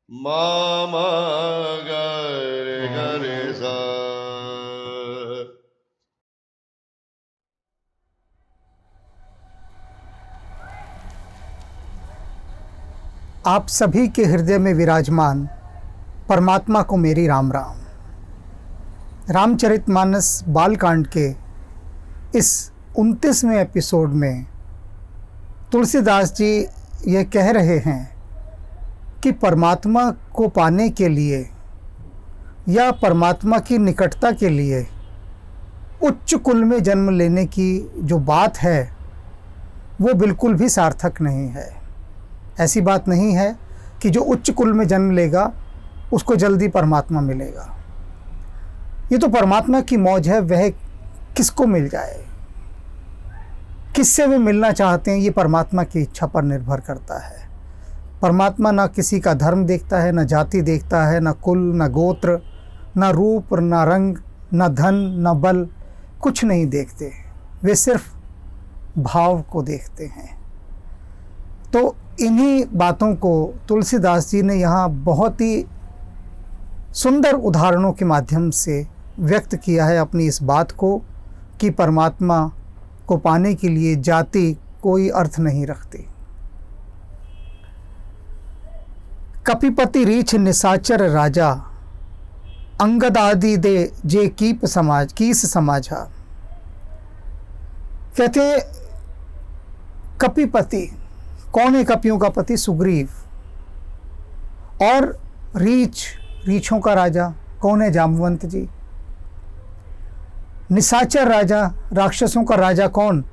मा मा गा रे गा रे सा। आप सभी के हृदय में विराजमान परमात्मा को मेरी राम राम। रामचरितमानस बालकांड के इस 29वें एपिसोड में तुलसीदास जी ये कह रहे हैं कि परमात्मा को पाने के लिए या परमात्मा की निकटता के लिए उच्च कुल में जन्म लेने की जो बात है वो बिल्कुल भी सार्थक नहीं है। ऐसी बात नहीं है कि जो उच्च कुल में जन्म लेगा उसको जल्दी परमात्मा मिलेगा। ये तो परमात्मा की मौज है, वह किसको मिल जाए, किससे वे मिलना चाहते हैं, ये परमात्मा की इच्छा पर निर्भर करता है। परमात्मा ना किसी का धर्म देखता है, ना जाति देखता है, ना कुल, ना गोत्र, ना रूप, ना रंग, ना धन, ना बल, कुछ नहीं देखते। वे सिर्फ भाव को देखते हैं। तो इन्हीं बातों को तुलसीदास जी ने यहाँ बहुत ही सुंदर उदाहरणों के माध्यम से व्यक्त किया है अपनी इस बात को कि परमात्मा को पाने के लिए जाति कोई अर्थ नहीं रखती। कपिपति रीछ निसाचर राजा, अंगद आदि दे जे कीस समाजा। कहते हैं कपिपति, कौन है कपियों का पति? सुग्रीव। और रीछों का राजा कौन है? जामवंत जी। निशाचर राजा, राक्षसों का राजा कौन?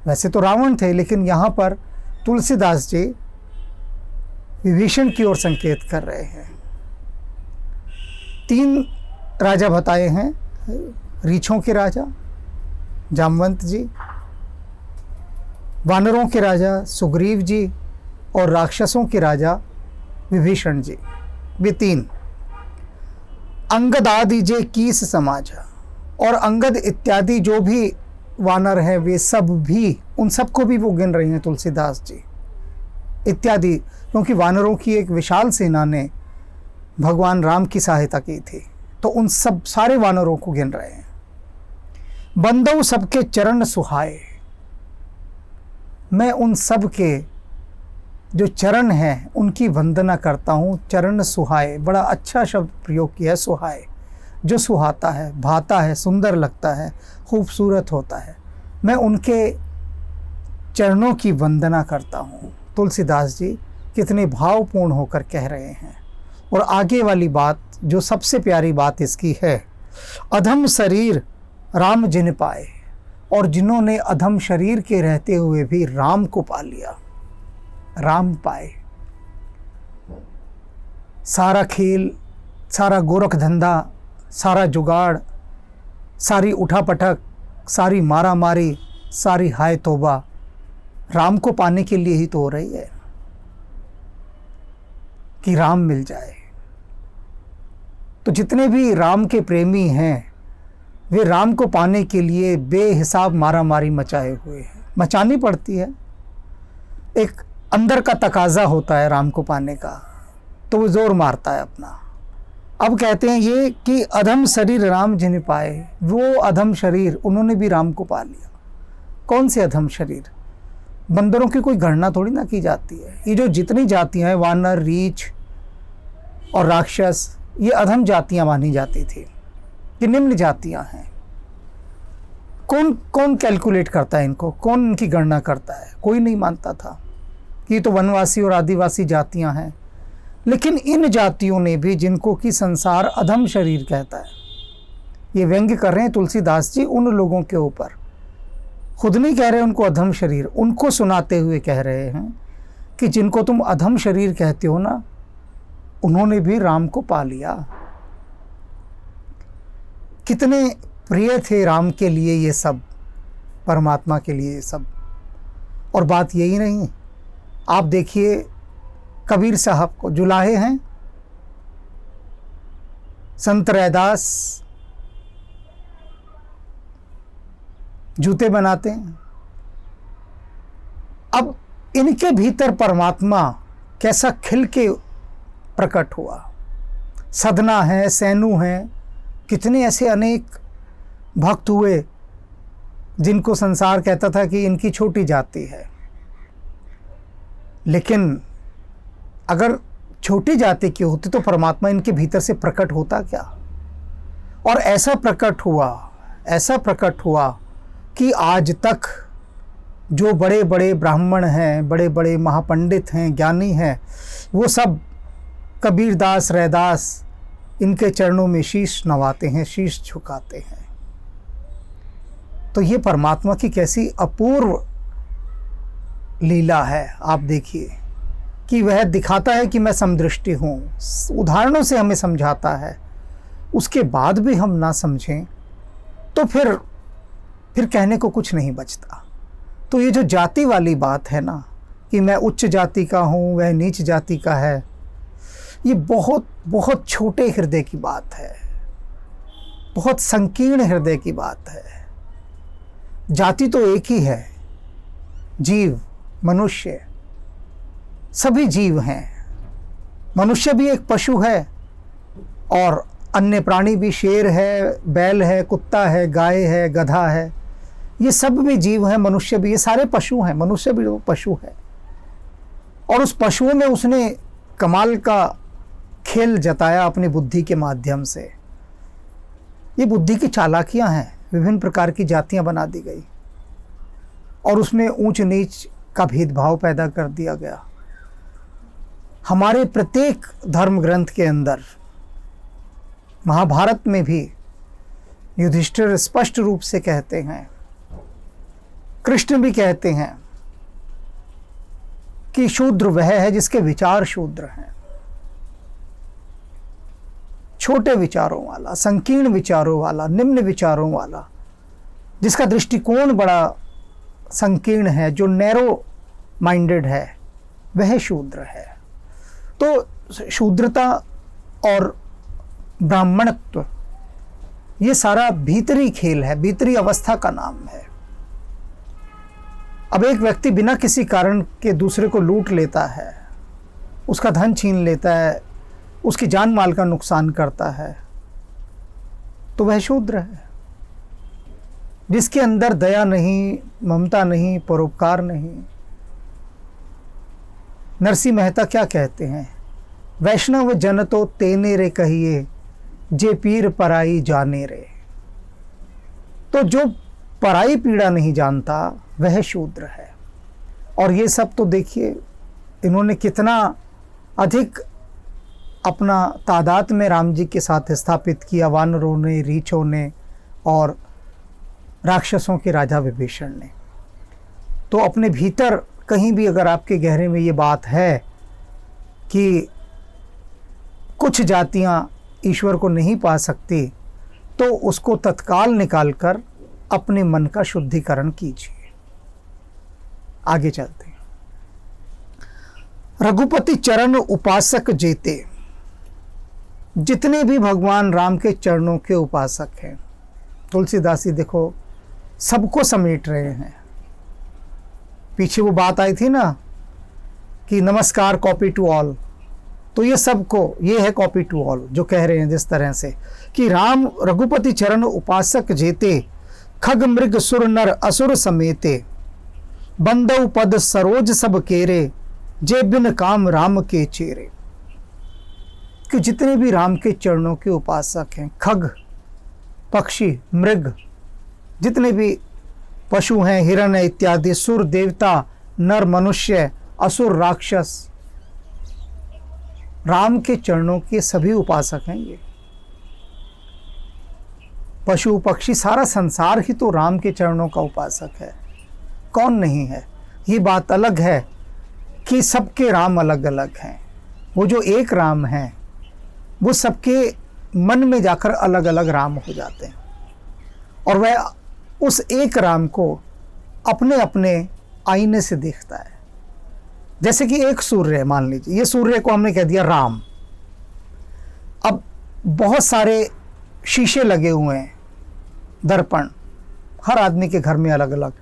वैसे तो रावण थे, लेकिन यहाँ पर तुलसीदास जी विभीषण की ओर संकेत कर रहे हैं। 3 राजा बताए हैं, रीछों के राजा जामवंत जी, वानरों के राजा सुग्रीव जी और राक्षसों के राजा विभीषण जी। वे 3। अंगद आदि जे कीस समाजा, और अंगद इत्यादि जो भी वानर हैं वे सब भी, उन सबको भी वो गिन रही हैं तुलसीदास जी इत्यादि, क्योंकि वानरों की एक विशाल सेना ने भगवान राम की सहायता की थी, तो उन सब सारे वानरों को गिन रहे हैं। बंदो सबके चरण सुहाए, मैं उन सब के जो चरण हैं उनकी वंदना करता हूँ। चरण सुहाए, बड़ा अच्छा शब्द प्रयोग किया है, सुहाए, जो सुहाता है, भाता है, सुंदर लगता है, खूबसूरत होता है, मैं उनके चरणों की वंदना करता हूँ। तुलसीदास जी कितने भावपूर्ण होकर कह रहे हैं। और आगे वाली बात जो सबसे प्यारी बात इसकी है, अधम शरीर राम जिन पाए, और जिन्होंने अधम शरीर के रहते हुए भी राम को पा लिया, राम पाए। सारा खेल, सारा गोरख धंधा, सारा जुगाड़, सारी उठापटक, सारी मारा मारी, सारी हाय तौबा राम को पाने के लिए ही तो हो रही है कि राम मिल जाए। तो जितने भी राम के प्रेमी हैं वे राम को पाने के लिए बेहिसाब मारा मारी मचाए हुए हैं। मचानी पड़ती है, एक अंदर का तकाजा होता है राम को पाने का, तो वो जोर मारता है अपना। अब कहते हैं ये कि अधम शरीर राम जिन पाए, वो अधम शरीर उन्होंने भी राम को पा लिया। कौन से अधम शरीर? बंदरों की कोई गणना थोड़ी ना की जाती है। ये जो जितनी जातियां हैं, वानर, रीछ और राक्षस, ये अधम जातियां मानी जाती थी, ये निम्न जातियां हैं। कौन कौन कैलकुलेट करता है इनको? कौन इनकी गणना करता है? कोई नहीं मानता था कि ये तो वनवासी और आदिवासी जातियां हैं। लेकिन इन जातियों ने भी, जिनको कि संसार अधम शरीर कहता है, ये व्यंग्य कर रहे हैं तुलसीदास जी उन लोगों के ऊपर, खुद नहीं कह रहे उनको अधम शरीर, उनको सुनाते हुए कह रहे हैं कि जिनको तुम अधम शरीर कहते हो ना, उन्होंने भी राम को पा लिया। कितने प्रिय थे राम के लिए ये सब, परमात्मा के लिए ये सब। और बात यही नहीं, आप देखिए कबीर साहब को जुलाहे हैं, संत रैदास जूते बनाते हैं। अब इनके भीतर परमात्मा कैसा खिल के प्रकट हुआ। सदना है, सैनु हैं, कितने ऐसे अनेक भक्त हुए जिनको संसार कहता था कि इनकी छोटी जाति है। लेकिन अगर छोटी जाति की होती तो परमात्मा इनके भीतर से प्रकट होता क्या? और ऐसा प्रकट हुआ कि आज तक जो बड़े बड़े ब्राह्मण हैं, बड़े बड़े महापंडित हैं, ज्ञानी हैं, वो सब कबीरदास, रैदास इनके चरणों में शीश नवाते हैं, शीश झुकाते हैं। तो ये परमात्मा की कैसी अपूर्व लीला है। आप देखिए कि वह दिखाता है कि मैं समदृष्टि हूँ, उदाहरणों से हमें समझाता है, उसके बाद भी हम ना समझें तो फिर कहने को कुछ नहीं बचता। तो ये जो जाति वाली बात है ना, कि मैं उच्च जाति का हूँ, वह नीच जाति का है, ये बहुत बहुत छोटे हृदय की बात है, बहुत संकीर्ण हृदय की बात है। जाति तो एक ही है, जीव, मनुष्य, सभी जीव हैं। मनुष्य भी एक पशु है और अन्य प्राणी भी, शेर है, बैल है, कुत्ता है, गाय है, गधा है, ये सब भी जीव हैं। मनुष्य भी, ये सारे पशु हैं, मनुष्य भी वो पशु है। और उस पशुओं में उसने कमाल का खेल जताया अपनी बुद्धि के माध्यम से। ये बुद्धि की चालाकियां हैं, विभिन्न प्रकार की जातियां बना दी गई और उसमें ऊंच नीच का भेदभाव पैदा कर दिया गया। हमारे प्रत्येक धर्म ग्रंथ के अंदर, महाभारत में भी युधिष्ठिर स्पष्ट रूप से कहते हैं, कृष्ण भी कहते हैं कि शूद्र वह है जिसके विचार शूद्र हैं। छोटे विचारों वाला, संकीर्ण विचारों वाला, निम्न विचारों वाला, जिसका दृष्टिकोण बड़ा संकीर्ण है, जो नैरो माइंडेड है, वह शूद्र है। तो शूद्रता और ब्राह्मणत्व ये सारा भीतरी खेल है, भीतरी अवस्था का नाम है। अब एक व्यक्ति बिना किसी कारण के दूसरे को लूट लेता है, उसका धन छीन लेता है, उसकी जान माल का नुकसान करता है, तो वह शूद्र है। जिसके अंदर दया नहीं, ममता नहीं, परोपकार नहीं। नरसिंह मेहता क्या कहते हैं? वैष्णव जन तो तेने रे कहिए, जे पीर पराई जाने रे। तो जो पराई पीड़ा नहीं जानता वह शूद्र है। और ये सब तो देखिए इन्होंने कितना अधिक अपना तादाद में राम जी के साथ स्थापित किया, वानरों ने, रीछों ने और राक्षसों के राजा विभीषण ने। तो अपने भीतर कहीं भी अगर आपके गहरे में ये बात है कि कुछ जातियां ईश्वर को नहीं पा सकती, तो उसको तत्काल निकालकर अपने मन का शुद्धिकरण कीजिए। आगे चलते हैं। रघुपति चरण उपासक जेते, जितने भी भगवान राम के चरणों के उपासक हैं, तुलसीदास जी देखो सबको समेट रहे हैं। पीछे वो बात आई थी ना कि नमस्कार कॉपी टू ऑल, तो ये सबको, ये है कॉपी टू ऑल जो कह रहे हैं जिस तरह से कि राम रघुपति चरण उपासक जेते, खग मृग सुर नर असुर समेते, बंदौ पद सरोज सब केरे, जे बिन काम राम के चेरे। कि जितने भी राम के चरणों के उपासक हैं, खग पक्षी, मृग, जितने भी पशु हैं, हिरण इत्यादि, सुर देवता, नर मनुष्य, असुर राक्षस, राम के चरणों के सभी उपासक हैं। ये पशु पक्षी, सारा संसार ही तो राम के चरणों का उपासक है, कौन नहीं है। ये बात अलग है कि सबके राम अलग अलग हैं। वो जो एक राम है वो सबके मन में जाकर अलग अलग राम हो जाते हैं और वह उस एक राम को अपने अपने आईने से देखता है। जैसे कि एक सूर्य है, मान लीजिए ये सूर्य को हमने कह दिया राम। अब बहुत सारे शीशे लगे हुए हैं, दर्पण, हर आदमी के घर में अलग अलग,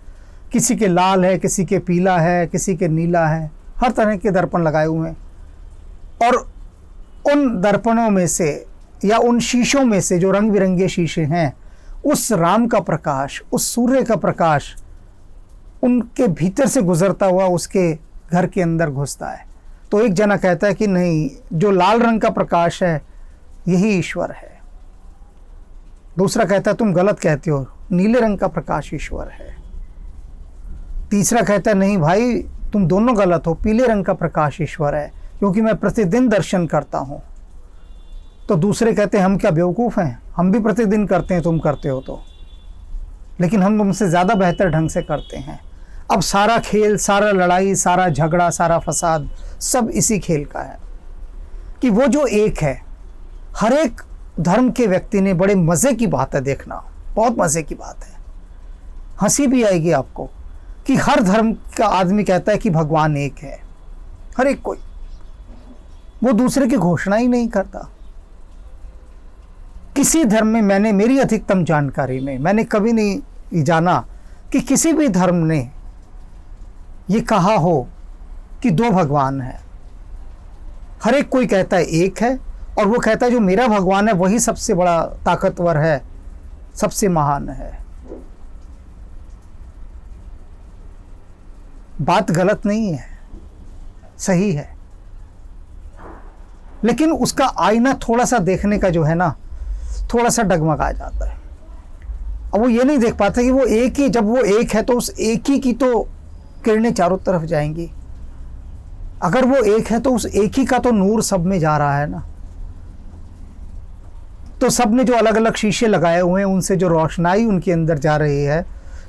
किसी के लाल है, किसी के पीला है, किसी के नीला है, हर तरह के दर्पण लगाए हुए हैं। और उन दर्पणों में से या उन शीशों में से जो रंग बिरंगे शीशे हैं, उस राम का प्रकाश, उस सूर्य का प्रकाश उनके भीतर से गुजरता हुआ उसके घर के अंदर घुसता है। तो एक जना कहता है कि नहीं, जो लाल रंग का प्रकाश है यही ईश्वर है। दूसरा कहता है तुम गलत कहते हो, नीले रंग का प्रकाश ईश्वर है। तीसरा कहता है नहीं भाई, तुम दोनों गलत हो, पीले रंग का प्रकाश ईश्वर है, क्योंकि मैं प्रतिदिन दर्शन करता हूँ। तो दूसरे कहते हैं हम क्या बेवकूफ़ हैं, हम भी प्रतिदिन करते हैं, तुम करते हो तो, लेकिन हम तुमसे ज़्यादा बेहतर ढंग से करते हैं। अब सारा खेल, सारा लड़ाई, सारा झगड़ा, सारा फसाद सब इसी खेल का है कि वो जो एक है। हर एक धर्म के व्यक्ति ने, बड़े मज़े की बात है देखना, बहुत मज़े की बात है, हंसी भी आएगी आपको, कि हर धर्म का आदमी कहता है कि भगवान एक है। हर एक कोई, वो दूसरे की घोषणा ही नहीं करता। किसी धर्म में मैंने, मेरी अधिकतम जानकारी में मैंने कभी नहीं जाना कि किसी भी धर्म ने ये कहा हो कि दो भगवान हैं। हर एक कोई कहता है एक है, और वो कहता है जो मेरा भगवान है वही सबसे बड़ा ताकतवर है, सबसे महान है। बात गलत नहीं है, सही है, लेकिन उसका आईना थोड़ा सा देखने का जो है ना, थोड़ा सा डगमगा जाता है। अब वो ये नहीं देख पाता कि वो एक ही, जब वो एक है तो उस एक ही की तो किरणें चारों तरफ जाएंगी। अगर वो एक है तो उस एक ही का तो नूर सब में जा रहा है ना। तो सब ने जो अलग अलग शीशे लगाए हुए हैं, उनसे जो रोशनाई उनके अंदर जा रही है,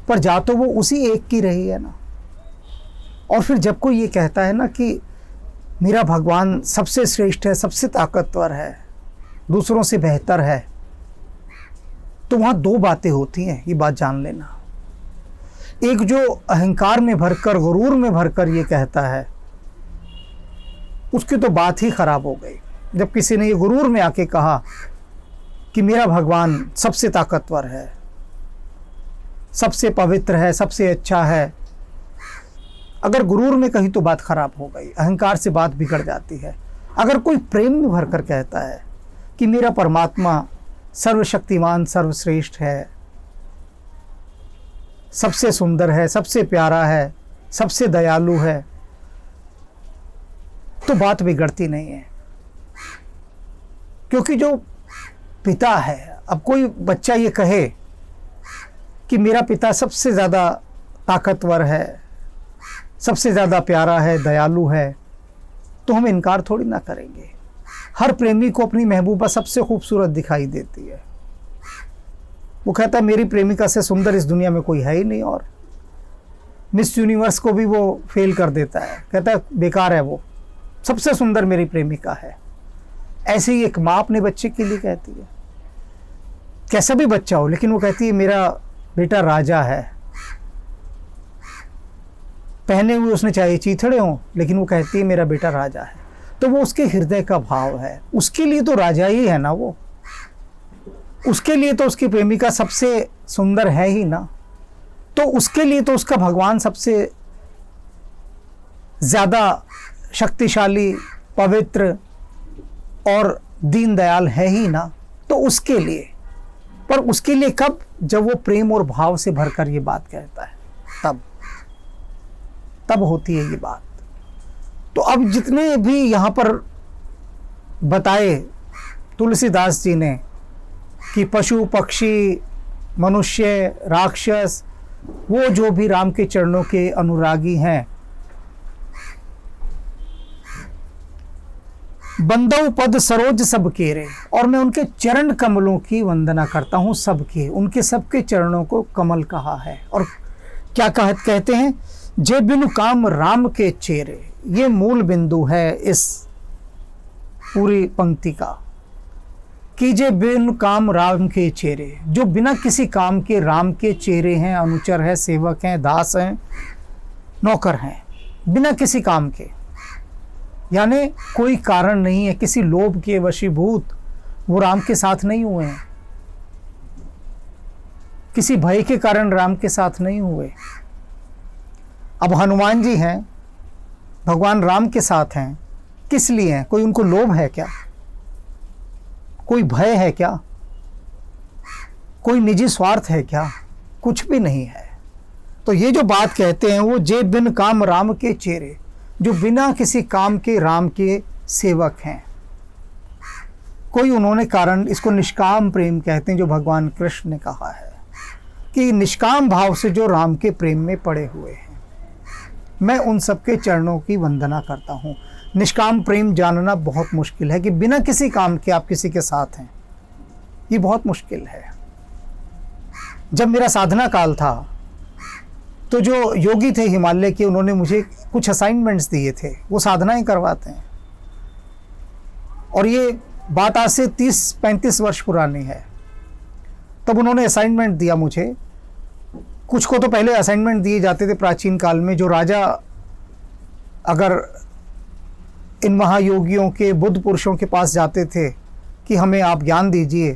पर जा तो वो उसी एक की रही है ना। और फिर जब कोई ये कहता है ना कि मेरा भगवान सबसे श्रेष्ठ है, सबसे ताकतवर है, दूसरों से बेहतर है, तो वहाँ दो बातें होती हैं, ये बात जान लेना। एक जो अहंकार में भरकर, गुरूर में भरकर ये कहता है, उसकी तो बात ही खराब हो गई। जब किसी ने ये गुरूर में आके कहा कि मेरा भगवान सबसे ताकतवर है, सबसे पवित्र है, सबसे अच्छा है, अगर गुरूर में कही तो बात खराब हो गई, अहंकार से बात बिगड़ जाती है। अगर कोई प्रेम में भरकर कहता है कि मेरा परमात्मा सर्वशक्तिमान, सर्वश्रेष्ठ है, सबसे सुंदर है, सबसे प्यारा है, सबसे दयालु है, तो बात बिगड़ती नहीं है। क्योंकि जो पिता है, अब कोई बच्चा ये कहे कि मेरा पिता सबसे ज़्यादा ताकतवर है, सबसे ज़्यादा प्यारा है, दयालु है, तो हम इनकार थोड़ी ना करेंगे। हर प्रेमी को अपनी महबूबा सबसे खूबसूरत दिखाई देती है। वो कहता है मेरी प्रेमिका से सुंदर इस दुनिया में कोई है ही नहीं, और मिस यूनिवर्स को भी वो फेल कर देता है, कहता है बेकार है, वो सबसे सुंदर मेरी प्रेमिका है। ऐसे ही एक माँ अपने बच्चे के लिए कहती है, कैसा भी बच्चा हो, लेकिन वो कहती है मेरा बेटा राजा है। पहने हुए उसने चाहे चीथड़े हों, लेकिन वो कहती है मेरा बेटा राजा है। तो वो उसके हृदय का भाव है, उसके लिए तो राजा ही है ना वो, उसके लिए तो उसकी प्रेमिका सबसे सुंदर है ही ना, तो उसके लिए तो उसका भगवान सबसे ज़्यादा शक्तिशाली, पवित्र और दीनदयाल है ही ना। तो उसके लिए, पर उसके लिए कब, जब वो प्रेम और भाव से भरकर ये बात कहता है, तब होती है ये बात। तो अब जितने भी यहाँ पर बताए तुलसीदास जी ने कि पशु, पक्षी, मनुष्य, राक्षस, वो जो भी राम के चरणों के अनुरागी हैं, बंदौ पद सरोज सब केरे, और मैं उनके चरण कमलों की वंदना करता हूँ, सबके, उनके सबके चरणों को कमल कहा है। और क्या कहते हैं, जे बिनु काम राम के चेरे, ये मूल बिंदु है इस पूरी पंक्ति का, कि जे बिनु काम राम के चेरे, जो बिना किसी काम के राम के चेरे हैं, अनुचर हैं, सेवक हैं, दास हैं, नौकर हैं, बिना किसी काम के, यानी कोई कारण नहीं है, किसी लोभ के वशीभूत वो राम के साथ नहीं हुए हैं, किसी भय के कारण राम के साथ नहीं हुए। अब हनुमान जी हैं, भगवान राम के साथ हैं, किस लिए हैं? कोई उनको लोभ है क्या? कोई भय है क्या? कोई निजी स्वार्थ है क्या? कुछ भी नहीं है। तो ये जो बात कहते हैं वो जे बिन काम राम के चेरे, जो बिना किसी काम के राम के सेवक हैं, कोई उन्होंने कारण, इसको निष्काम प्रेम कहते हैं, जो भगवान कृष्ण ने कहा है कि निष्काम भाव से जो राम के प्रेम में पड़े हुए हैं, मैं उन सबके चरणों की वंदना करता हूँ। निष्काम प्रेम जानना बहुत मुश्किल है कि बिना किसी काम के आप किसी के साथ हैं, ये बहुत मुश्किल है। जब मेरा साधना काल था तो जो योगी थे हिमालय के, उन्होंने मुझे कुछ असाइनमेंट्स दिए थे, वो साधनाएं करवाते हैं, और ये बात आज से 30-35 वर्ष पुरानी है। तब उन्होंने असाइनमेंट दिया मुझे। कुछ को तो पहले असाइनमेंट दिए जाते थे प्राचीन काल में, जो राजा अगर इन महायोगियों के, बुद्ध पुरुषों के पास जाते थे कि हमें आप ज्ञान दीजिए,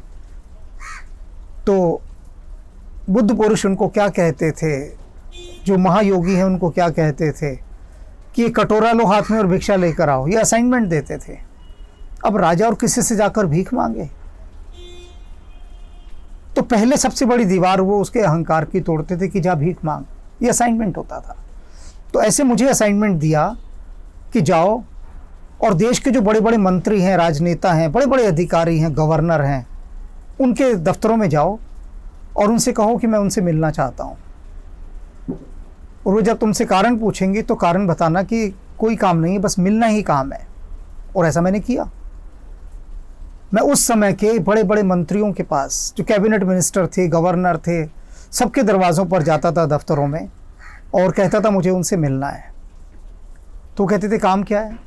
तो बुद्ध पुरुष उनको क्या कहते थे, जो महायोगी हैं उनको क्या कहते थे कि कटोरा लो हाथ में और भिक्षा लेकर आओ, ये असाइनमेंट देते थे। अब राजा और किसी से जाकर भीख मांगे तो पहले सबसे बड़ी दीवार वो उसके अहंकार की तोड़ते थे कि जा भीख मांग, ये असाइनमेंट होता था। तो ऐसे मुझे असाइनमेंट दिया कि जाओ और देश के जो बड़े बड़े मंत्री हैं, राजनेता हैं, बड़े बड़े अधिकारी हैं, गवर्नर हैं, उनके दफ्तरों में जाओ और उनसे कहो कि मैं उनसे मिलना चाहता हूँ। और वो जब तुमसे कारण पूछेंगे तो कारण बताना कि कोई काम नहीं है, बस मिलना ही काम है। और ऐसा मैंने किया। मैं उस समय के बड़े बड़े मंत्रियों के पास, जो कैबिनेट मिनिस्टर थे, गवर्नर थे, सबके दरवाज़ों पर जाता था, दफ्तरों में, और कहता था मुझे उनसे मिलना है। तो कहते थे काम क्या है?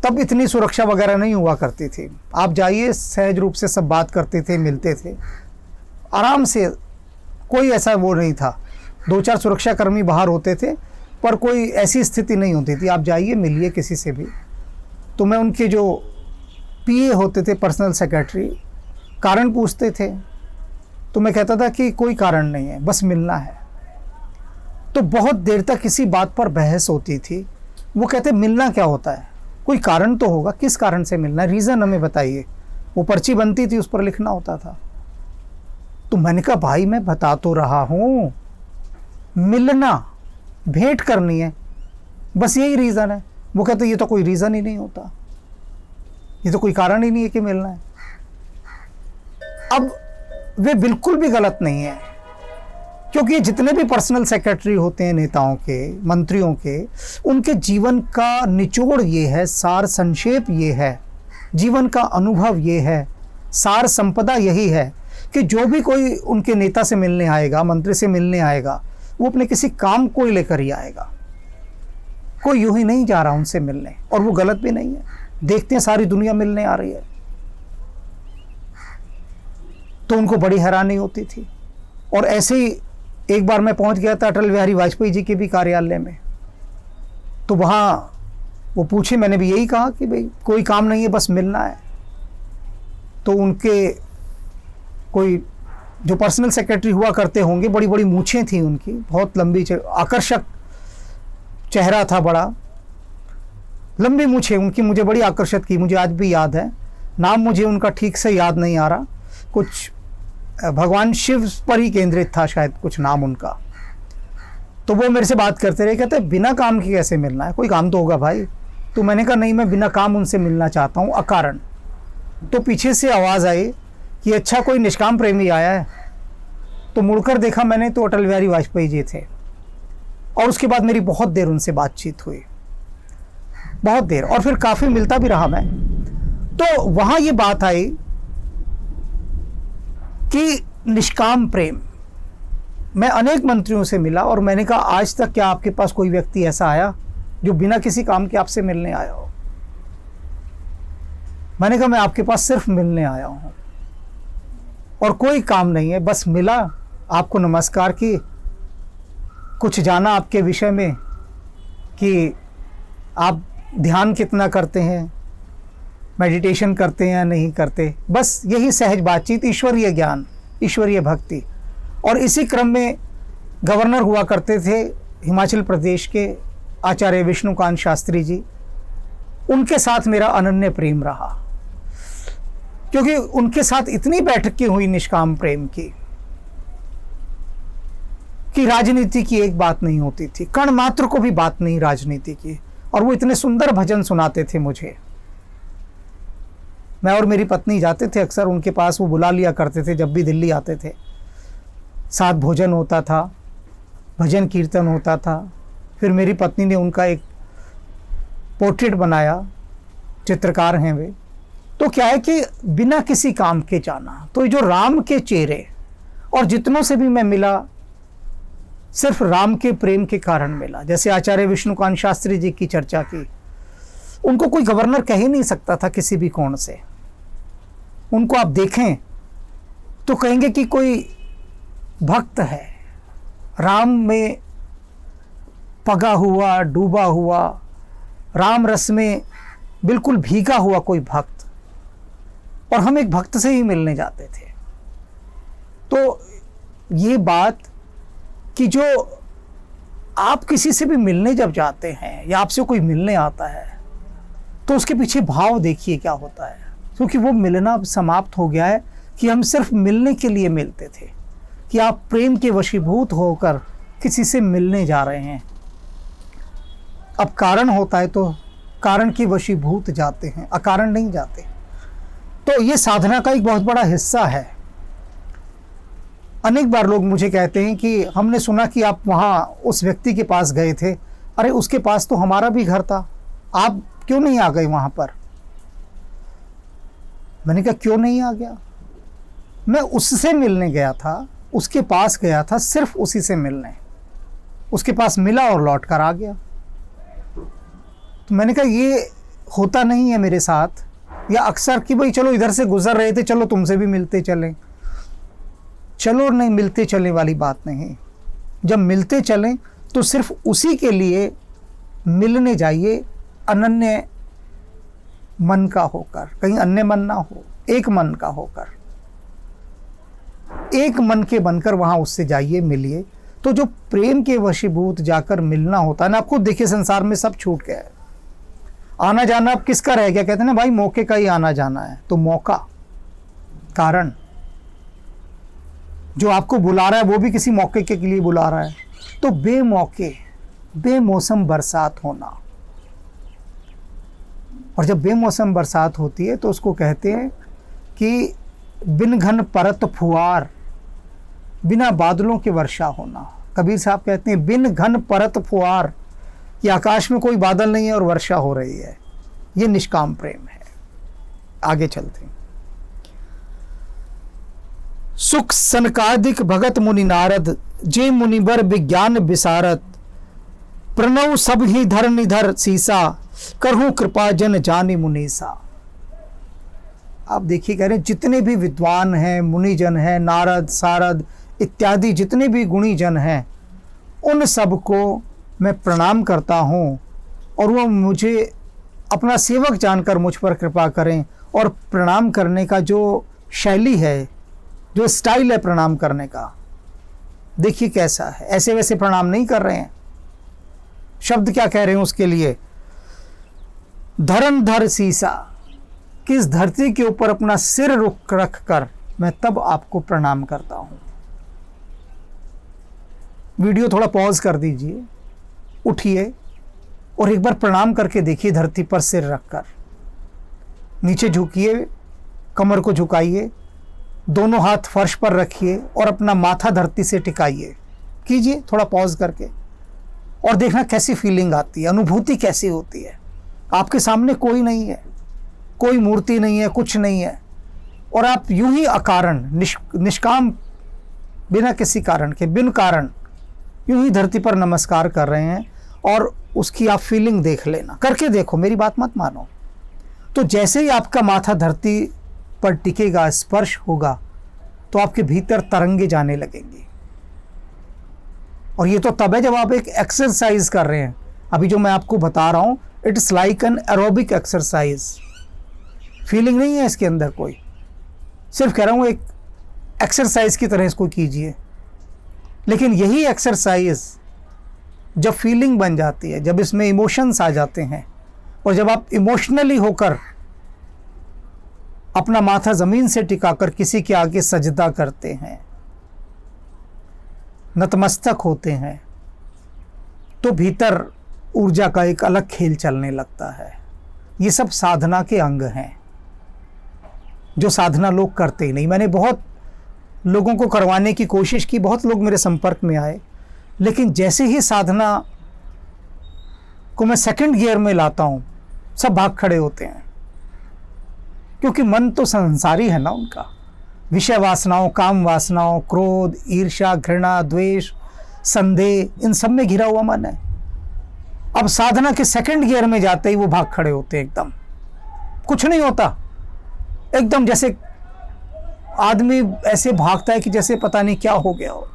तब इतनी सुरक्षा वगैरह नहीं हुआ करती थी, आप जाइए, सहज रूप से सब बात करते थे, मिलते थे आराम से, कोई ऐसा वो नहीं था। 2-4 सुरक्षाकर्मी बाहर होते थे, पर कोई ऐसी स्थिति नहीं होती थी, आप जाइए मिलिए किसी से भी। तो मैं उनके जो पीए होते थे, पर्सनल सेक्रेटरी, कारण पूछते थे, तो मैं कहता था कि कोई कारण नहीं है, बस मिलना है। तो बहुत देर तक इसी बात पर बहस होती थी। वो कहते मिलना क्या होता है, कोई कारण तो होगा, किस कारण से मिलना है, रीज़न हमें बताइए। वो पर्ची बनती थी, उस पर लिखना होता था। तो मैंने कहा भाई मैं बता तो रहा हूँ, मिलना, भेंट करनी है, बस यही रीज़न है। वो कहते ये तो कोई रीज़न ही नहीं होता, ये तो कोई कारण ही नहीं है कि मिलना है। अब वे बिल्कुल भी गलत नहीं है, क्योंकि जितने भी पर्सनल सेक्रेटरी होते हैं नेताओं के, मंत्रियों के, उनके जीवन का निचोड़ ये है, सार संक्षेप ये है, जीवन का अनुभव ये है, सार संपदा यही है कि जो भी कोई उनके नेता से मिलने आएगा, मंत्री से मिलने आएगा, वो अपने किसी काम को लेकर ही आएगा। कोई यूं ही नहीं जा रहा उनसे मिलने, और वो गलत भी नहीं है। देखते हैं सारी दुनिया मिलने आ रही है, तो उनको बड़ी हैरानी होती थी। और ऐसे ही एक बार मैं पहुंच गया था अटल बिहारी वाजपेयी जी के भी कार्यालय में, तो वहाँ वो पूछे, मैंने भी यही कहा कि भाई कोई काम नहीं है, बस मिलना है। तो उनके कोई जो पर्सनल सेक्रेटरी हुआ करते होंगे, बड़ी बड़ी मूछें थी उनकी, बहुत लंबी, आकर्षक चेहरा था, बड़ा लंबी मूछें उनकी मुझे बड़ी आकर्षित की, मुझे आज भी याद है। नाम मुझे उनका ठीक से याद नहीं आ रहा, कुछ भगवान शिव पर ही केंद्रित था शायद, कुछ नाम उनका। तो वो मेरे से बात करते रहे, कहते बिना काम के कैसे मिलना है, कोई काम तो होगा भाई। तो मैंने कहा नहीं, मैं बिना काम उनसे मिलना चाहता हूँ, अकारण। तो पीछे से आवाज़ आई कि अच्छा कोई निष्काम प्रेमी आया है। तो मुड़कर देखा मैंने, तो अटल बिहारी वाजपेयी जी थे। और उसके बाद मेरी बहुत देर उनसे बातचीत हुई, बहुत देर, और फिर काफ़ी मिलता भी रहा मैं। तो वहाँ ये बात आई कि निष्काम प्रेम। मैं अनेक मंत्रियों से मिला और मैंने कहा आज तक क्या आपके पास कोई व्यक्ति ऐसा आया जो बिना किसी काम के आपसे मिलने आया हो? मैंने कहा मैं आपके पास सिर्फ मिलने आया हूँ और कोई काम नहीं है, बस मिला, आपको नमस्कार की, कुछ जाना आपके विषय में कि आप ध्यान कितना करते हैं, मेडिटेशन करते हैं या नहीं करते, बस यही सहज बातचीत, ईश्वरीय ज्ञान, ईश्वरीय भक्ति। और इसी क्रम में गवर्नर हुआ करते थे हिमाचल प्रदेश के आचार्य विष्णुकांत शास्त्री जी, उनके साथ मेरा अनन्य प्रेम रहा। क्योंकि उनके साथ इतनी बैठकें हुई निष्काम प्रेम की कि राजनीति की एक बात नहीं होती थी, कण मात्र को भी बात नहीं राजनीति की। और वो इतने सुंदर भजन सुनाते थे मुझे। मैं और मेरी पत्नी जाते थे अक्सर उनके पास, वो बुला लिया करते थे जब भी दिल्ली आते थे। साथ भोजन होता था, भजन कीर्तन होता था। फिर मेरी पत्नी ने उनका एक पोर्ट्रेट बनाया, चित्रकार हैं वे। तो क्या है कि बिना किसी काम के जाना, तो जो राम के चेहरे, और जितनों से भी मैं मिला सिर्फ राम के प्रेम के कारण मिला। जैसे आचार्य विष्णुकांत शास्त्री जी की चर्चा की, उनको कोई गवर्नर कह ही नहीं सकता था किसी भी कोण से। उनको आप देखें तो कहेंगे कि कोई भक्त है, राम में पगा हुआ, डूबा हुआ, राम रस में बिल्कुल भीगा हुआ कोई भक्त। और हम एक भक्त से ही मिलने जाते थे। तो ये बात कि जो आप किसी से भी मिलने जब जाते हैं या आपसे कोई मिलने आता है तो उसके पीछे भाव देखिए क्या होता है। क्योंकि वो मिलना अब समाप्त हो गया है कि हम सिर्फ मिलने के लिए मिलते थे, कि आप प्रेम के वशीभूत होकर किसी से मिलने जा रहे हैं। अब कारण होता है तो कारण के वशीभूत जाते हैं, अकारण नहीं जाते। तो ये साधना का एक बहुत बड़ा हिस्सा है। अनेक बार लोग मुझे कहते हैं कि हमने सुना कि आप वहाँ उस व्यक्ति के पास गए थे। अरे उसके पास तो हमारा भी घर था, आप क्यों नहीं आ गए वहाँ पर? मैंने कहा क्यों नहीं आ गया? मैं उससे मिलने गया था, उसके पास गया था सिर्फ उसी से मिलने। उसके पास मिला और लौट कर आ गया। तो मैंने कहा ये होता नहीं है मेरे साथ, या अक्सर कि भाई चलो इधर से गुजर रहे थे, चलो तुमसे भी मिलते चलें। चलो नहीं, मिलते चले वाली बात नहीं। जब मिलते चलें तो सिर्फ उसी के लिए मिलने जाइए, अनन्य मन का होकर, कहीं अन्य मन ना हो, एक मन का होकर, एक मन के बनकर वहाँ उससे जाइए, मिलिए। तो जो प्रेम के वशीभूत जाकर मिलना होता है ना, आपको देखिए संसार में सब छूट गया है। आना जाना अब किसका रह गया? कहते हैं ना भाई मौके का ही आना जाना है। तो मौका, कारण, जो आपको बुला रहा है वो भी किसी मौके के लिए बुला रहा है। तो बेमौके, बेमौसम बरसात होना। और जब बेमौसम बरसात होती है तो उसको कहते हैं कि बिन घन परत फुआर, बिना बादलों के वर्षा होना। कबीर साहब कहते हैं बिन घन परत फुआर, कि आकाश में कोई बादल नहीं है और वर्षा हो रही है। ये निष्काम प्रेम है। आगे चलते हैं। सुख सनकादिक भगत मुनि नारद, जे मुनिबर विज्ञान विसारद, प्रणव सब ही धर निधर सीसा, करहूं कृपा जन जानि मुनीसा। आप देखिए कह रहे हैं जितने भी विद्वान हैं, मुनिजन हैं, नारद सारद इत्यादि जितने भी गुणी जन हैं, उन सबको मैं प्रणाम करता हूँ और वो मुझे अपना सेवक जानकर मुझ पर कृपा करें। और प्रणाम करने का जो शैली है, जो स्टाइल है प्रणाम करने का, देखिए कैसा है। ऐसे वैसे प्रणाम नहीं कर रहे हैं। शब्द क्या कह रहे हैं उसके लिए? धरन धर सीसा, किस धरती के ऊपर अपना सिर रुक रख कर मैं तब आपको प्रणाम करता हूँ। वीडियो थोड़ा पॉज कर दीजिए, उठिए और एक बार प्रणाम करके देखिए। धरती पर सिर रखकर नीचे झुकिए, कमर को झुकाइए, दोनों हाथ फर्श पर रखिए और अपना माथा धरती से टिकाइए। कीजिए थोड़ा पॉज करके और देखना कैसी फीलिंग आती है, अनुभूति कैसी होती है। आपके सामने कोई नहीं है, कोई मूर्ति नहीं है, कुछ नहीं है, और आप यूं ही अकारण निष्काम, बिना किसी कारण के, बिन कारण यूं ही धरती पर नमस्कार कर रहे हैं। और उसकी आप फीलिंग देख लेना, करके देखो, मेरी बात मत मानो। तो जैसे ही आपका माथा धरती पर टिकेगा, स्पर्श होगा, तो आपके भीतर तरंगे जाने लगेंगी। और ये तो तब है जब आप एक एक्सरसाइज कर रहे हैं। अभी जो मैं आपको बता रहा हूँ, it's like an aerobic exercise. Feeling नहीं है इसके अंदर कोई, सिर्फ कह रहा हूँ एक एक्सरसाइज की तरह इसको कीजिए। लेकिन यही एक्सरसाइज जब फीलिंग बन जाती है, जब इसमें इमोशंस आ जाते हैं, और जब आप इमोशनली होकर अपना माथा जमीन से टिकाकर किसी के आगे सजदा करते हैं, नतमस्तक होते हैं, तो भीतर ऊर्जा का एक अलग खेल चलने लगता है। ये सब साधना के अंग हैं जो साधना लोग करते ही नहीं। मैंने बहुत लोगों को करवाने की कोशिश की, बहुत लोग मेरे संपर्क में आए, लेकिन जैसे ही साधना को मैं सेकंड गियर में लाता हूँ, सब भाग खड़े होते हैं, क्योंकि मन तो संसारी है ना उनका। विषय वासनाओं, काम वासनाओं, क्रोध, ईर्ष्या, घृणा, द्वेष, संदेह, इन सब में घिरा हुआ मन है। अब साधना के सेकंड गियर में जाते ही वो भाग खड़े होते हैं, एकदम कुछ नहीं होता। एकदम जैसे आदमी ऐसे भागता है कि जैसे पता नहीं क्या हो गया हो,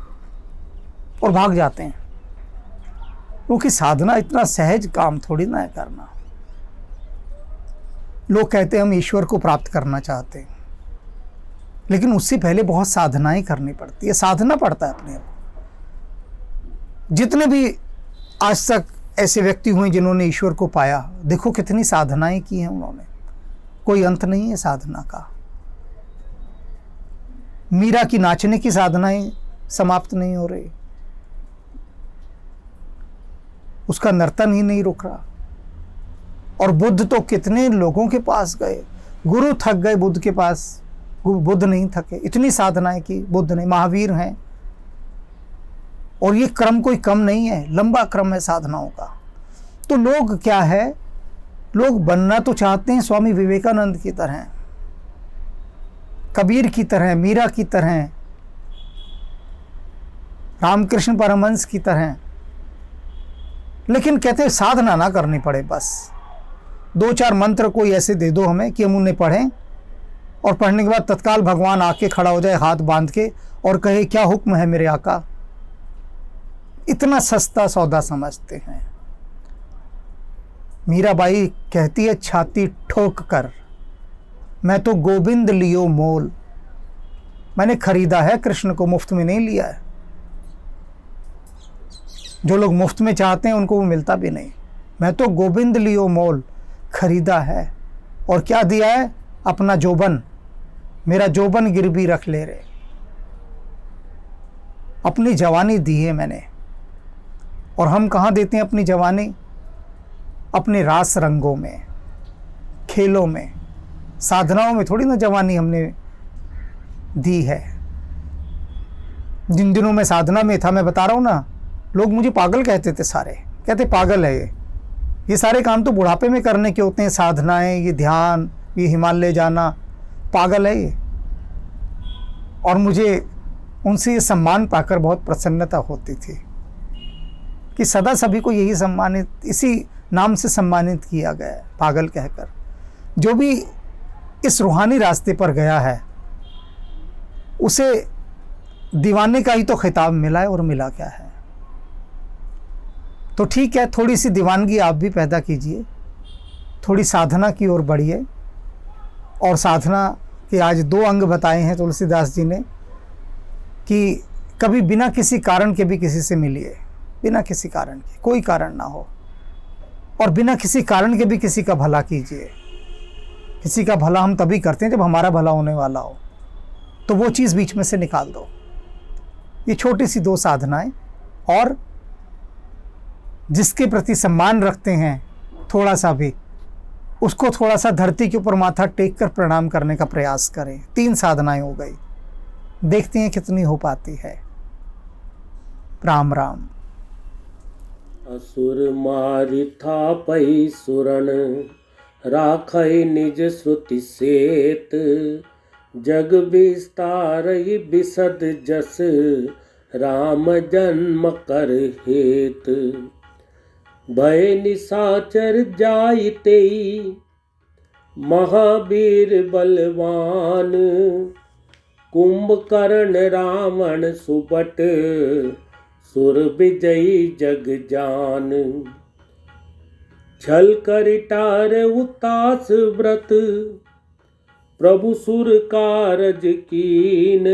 और भाग जाते हैं। क्योंकि साधना इतना सहज काम थोड़ी ना है करना। लोग कहते हैं हम ईश्वर को प्राप्त करना चाहते हैं, लेकिन उससे पहले बहुत साधनाएं करनी पड़ती है, साधना पड़ता है अपने आप। जितने भी आज तक ऐसे व्यक्ति हुए जिन्होंने ईश्वर को पाया, देखो कितनी साधनाएं की हैं उन्होंने, कोई अंत नहीं है साधना का। मीरा की नाचने की साधनाएं समाप्त नहीं हो रही, उसका नर्तन ही नहीं रुक रहा। और बुद्ध तो कितने लोगों के पास गए, गुरु थक गए बुद्ध के पास, बुद्ध नहीं थके, इतनी साधनाएं की बुद्ध ने। महावीर हैं, और ये क्रम कोई कम नहीं है, लंबा क्रम है साधनाओं का। तो लोग क्या है, लोग बनना तो चाहते हैं स्वामी विवेकानंद की तरह, कबीर की तरह, मीरा की तरह, रामकृष्ण परमहंस की तरह, लेकिन कहते हैं साधना ना करनी पड़े। बस 2-4 मंत्र कोई ऐसे दे दो हमें कि हम उन्हें पढ़ें, और पढ़ने के बाद तत्काल भगवान आके खड़ा हो जाए हाथ बांध के और कहे क्या हुक्म है मेरे आका। इतना सस्ता सौदा समझते हैं। मीराबाई कहती है छाती ठोक कर, मैं तो गोविंद लियो मोल। मैंने खरीदा है कृष्ण को, मुफ्त में नहीं लिया है। जो लोग मुफ्त में चाहते हैं उनको वो मिलता भी नहीं। मैं तो गोविंद लियो मोल, खरीदा है। और क्या दिया है? अपना जोबन, मेरा जोबन गिरवी रख ले रे। अपनी जवानी दी है मैंने। और हम कहाँ देते हैं अपनी जवानी? अपने रास रंगों में, खेलों में, साधनाओं में थोड़ी ना जवानी हमने दी है। जिन दिनों में साधना में था, मैं बता रहा हूँ ना, लोग मुझे पागल कहते थे, सारे कहते पागल है ये सारे काम तो बुढ़ापे में करने के होते हैं, साधनाएं, ये ध्यान, ये हिमालय जाना, पागल है ये। और मुझे उनसे ये सम्मान पाकर बहुत प्रसन्नता होती थी कि सदा सभी को यही सम्मानित, इसी नाम से सम्मानित किया गया है, पागल कहकर। जो भी इस रूहानी रास्ते पर गया है उसे दीवाने का ही तो खिताब मिला है, और मिला क्या है। तो ठीक है, थोड़ी सी दीवानगी आप भी पैदा कीजिए, थोड़ी साधना की ओर बढ़िए। और साधना के आज 2 अंग बताए हैं तुलसीदास जी ने कि कभी बिना किसी कारण के भी किसी से मिलिए, बिना किसी कारण के, कोई कारण ना हो, और बिना किसी कारण के भी किसी का भला कीजिए। किसी का भला हम तभी करते हैं जब हमारा भला होने वाला हो, तो वो चीज़ बीच में से निकाल दो। ये छोटी सी 2 साधनाएं, और जिसके प्रति सम्मान रखते हैं थोड़ा सा भी, उसको थोड़ा सा धरती के ऊपर माथा टेक कर प्रणाम करने का प्रयास करें। 3 साधनाएं हो गई, देखते हैं कितनी हो पाती है। राम राम। असुर मारि थापहि सुरन, राखै निज श्रुति सेत। जग विस्तारहि बिसद जस, राम जन्म कर हेत। भय निशाचर जाइते, महावीर बलवान। कुंभकर्ण रावण सुबट, सुर विजयी जग जान। छल कर टार उतास व्रत, प्रभु सुर कारज कीन।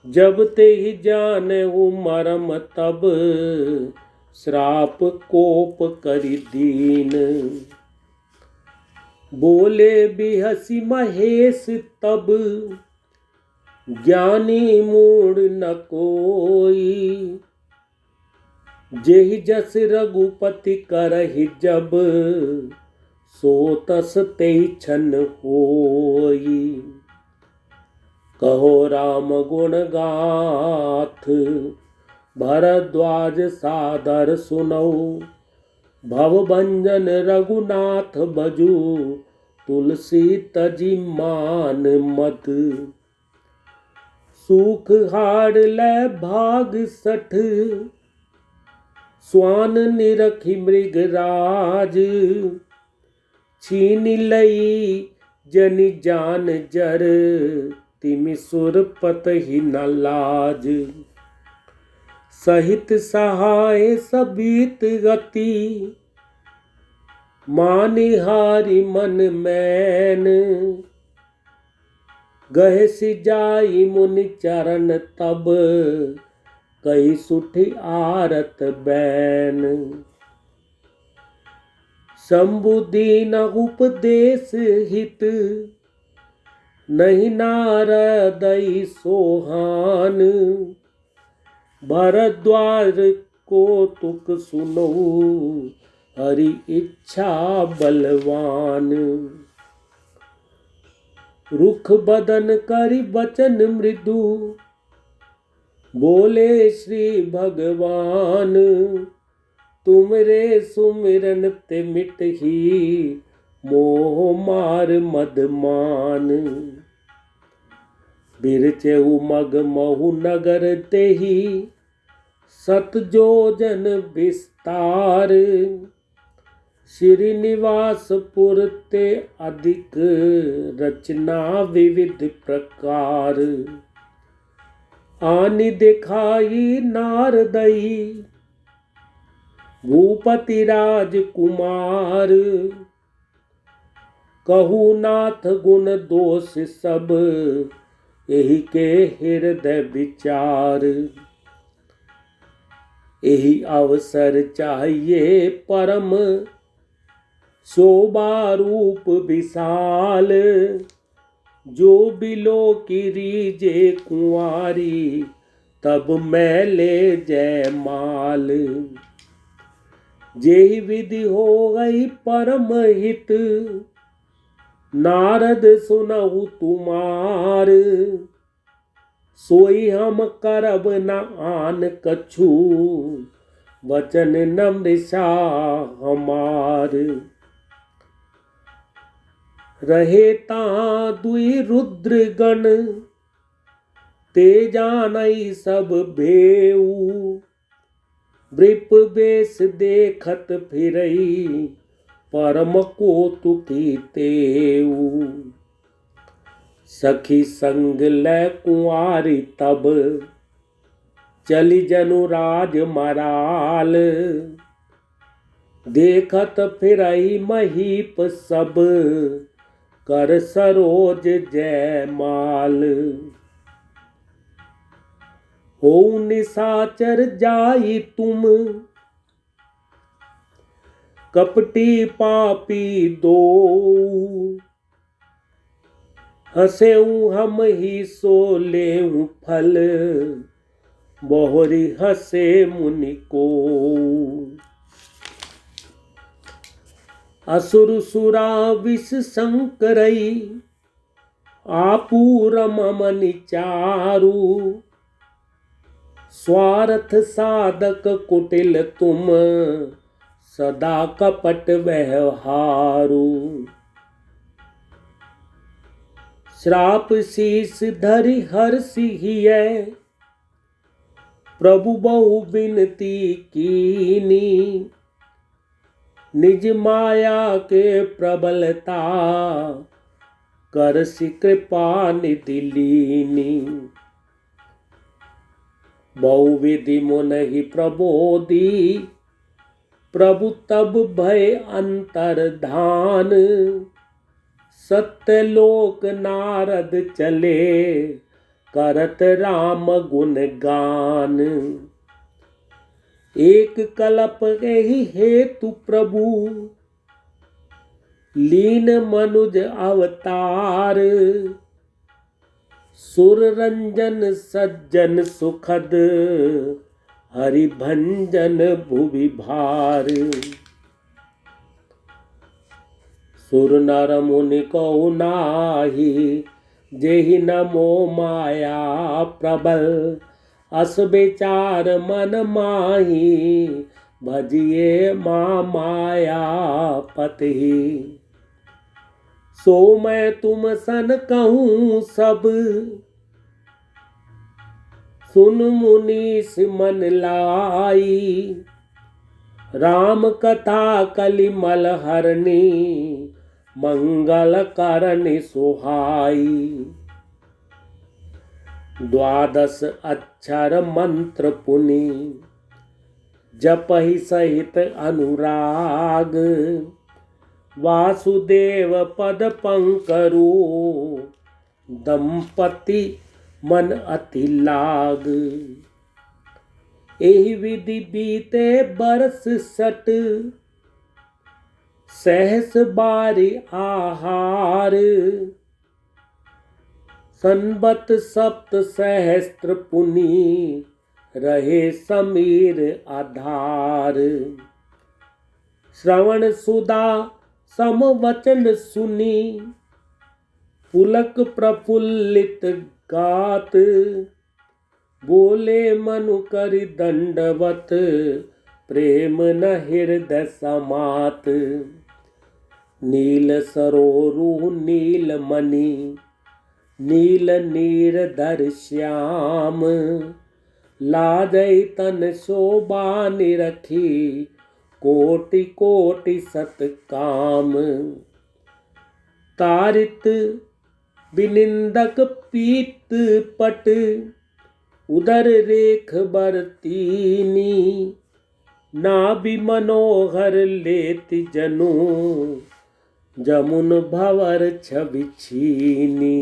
जब ते ही जाने मरम तब, श्राप कोप करि दीन। बोले बिहसी महेश तब, ज्ञानी मूड न कोई। जेहि जस रघुपति करहि जब, सो तस तेहि छन होई। कहो राम गुण गाथ, भरद्वाज सादर सुनौ। भवभंजन रघुनाथ भजु, तुलसी तजि मान मत। सूख हाड़ लै भाग सठ, स्वान निरखि मृगराज। छीन लई जनि जान जर, तिमि सुरपत ही न लाज। सहित सहाय सबीत गति, मानिहारी मन मैन। गहे सिजाई मुनि चरण तब, कही सुठी आरत बैन। शंभु दीन उपदेश हित, नहीं नारदई सोहान। भरद्वाज को तुक सुनो, हरि इच्छा बलवान। रुख बदन करि बचन मृदु, बोले श्री भगवान। तुमरे सुमिरन ते मिटहि, मोह मार मदमान। बिरचेउ मग महु नगर तेहि, सत जोजन विस्तार। श्रीनिवास पुर ते अधिक, रचना विविध प्रकार। आनि दिखाई नारदई, भूपति राजकुमार। कहु नाथ गुण दोष सब, एहि के हृदय विचार। एहि अवसर चाहिए परम, शोभा रूप विशाल। जो बिलो की रीजे कुंवारी, तब मैं ले जय माल। जेहि विधि हो गई परम हित, नारद सुनहु तुमार। सोई हम करब न आन कछु, वचन न मृषा हमार। रहे तां दुई रुद्र गण, ते जानई सब भेऊ। वृप बेश देखत फिरई, परम कौतुकी तेऊ। सखी संग लै कुंवारी तब, चली जनु राज मराल। देखत फिरई महीप सब, कर सरोज जयमाल। हो निशाचर जाई तुम, कपटी पापी दो। हंसेऊ हम ही सो लेऊ फल, बहुरी हंसे मुनि को। असुर सुरा विष संकरई, आपू रममनि चारु। स्वार्थ साधक कुटिल तुम, सदा कपट व्यवहारु। श्राप शीस धरि हर्षि हियै, प्रभु बहु बिनती कीनी। निज माया के प्रबलता, करसि कृपा निधि लीनी। बहुविधि मुनहि प्रबोधि, प्रभु तब भय अंतर्धान। सत्यलोक नारद चले, करत राम गुण गान। एक कल्प एहि हेतु प्रभु, लीन मनुज अवतार, सुर रंजन सज्जन सुखद, हरि भंजन भुवि भार। सुर नर मुनि कौ नाही, जेहि नमो माया प्रबल, अस विचार मन माही, भजिए माँ माया पति। सो मैं तुम सन कहूँ सब, सुन मुनीस मन लाई। राम कथा कलिमल हरणी, मंगल करनि सुहाई। द्वादश अक्षर मंत्र पुनि, जपहि सहित अनुराग। वासुदेव पद पंकरु, दंपति मन अति लाग। एहि विधि बीते बरस सट, सहस बारी आहार। संबत सप्त सहस्त्र पुनि, रहे समीर आधार। श्रवण सुधा सम वचन सुनी, पुलक प्रफुल्लित गात। बोले मनु करि दंडवत, प्रेम न हृदय समात। नील सरोरु नील मणि, नील नीरधर श्याम। लाजै तन शोभा निरखी, कोटि कोटि सत काम। तारित विनिंदक पीत पट, उदर रेख बरतीनी। नाभि मनोहर लेति जनु, जमुन भवर छवि छीनी।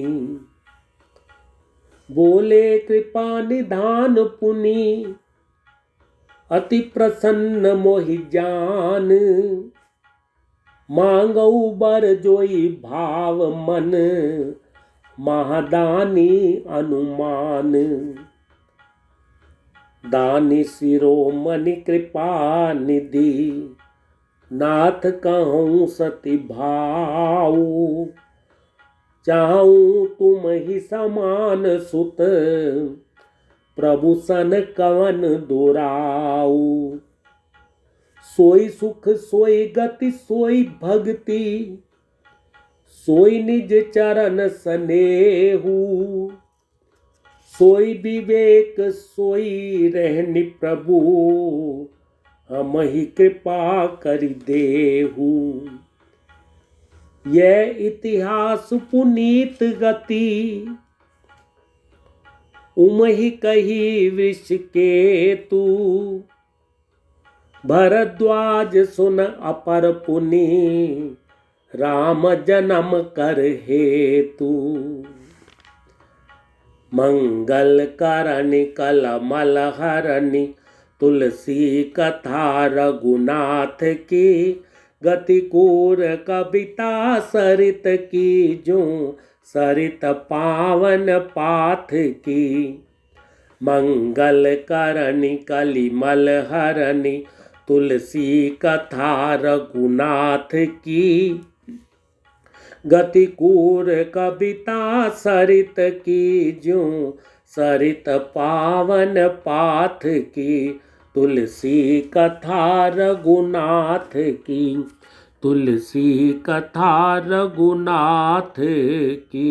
बोले कृपा निधान पुनि, अति प्रसन्न मोहि जान। मांगऊ बर जोई भाव मन, महादानी अनुमान। दानी शिरोमणि कृपा निधि, नाथ कहूँ सति भाऊ। चाहूँ तुम ही समान सुत, प्रभु सन कवन दुराऊ। सोई सुख सोई गति सोई भक्ति, सोई निज चरण स्नेहु। सोई विवेक सोई रहनि प्रभु, हम ही कृपा करि देहु। यह इतिहास पुनीत गति, उमहि कही वृषकेतु। भरद्वाज सुन अपर पुनि, राम जन्म कर हेतु। मंगल करनि कलमल हरनि, तुलसी कथा रघुनाथ की। गति कूर कविता सरित की, जो सरित पावन पाथ की। मंगल करनि कलिमल हरनि, तुलसी कथा रघुनाथ की। गति कूर कविता सरित की, जो सरित पावन पाथ की। तुलसी कथा रघुनाथ की, तुलसी कथा रघुनाथ की।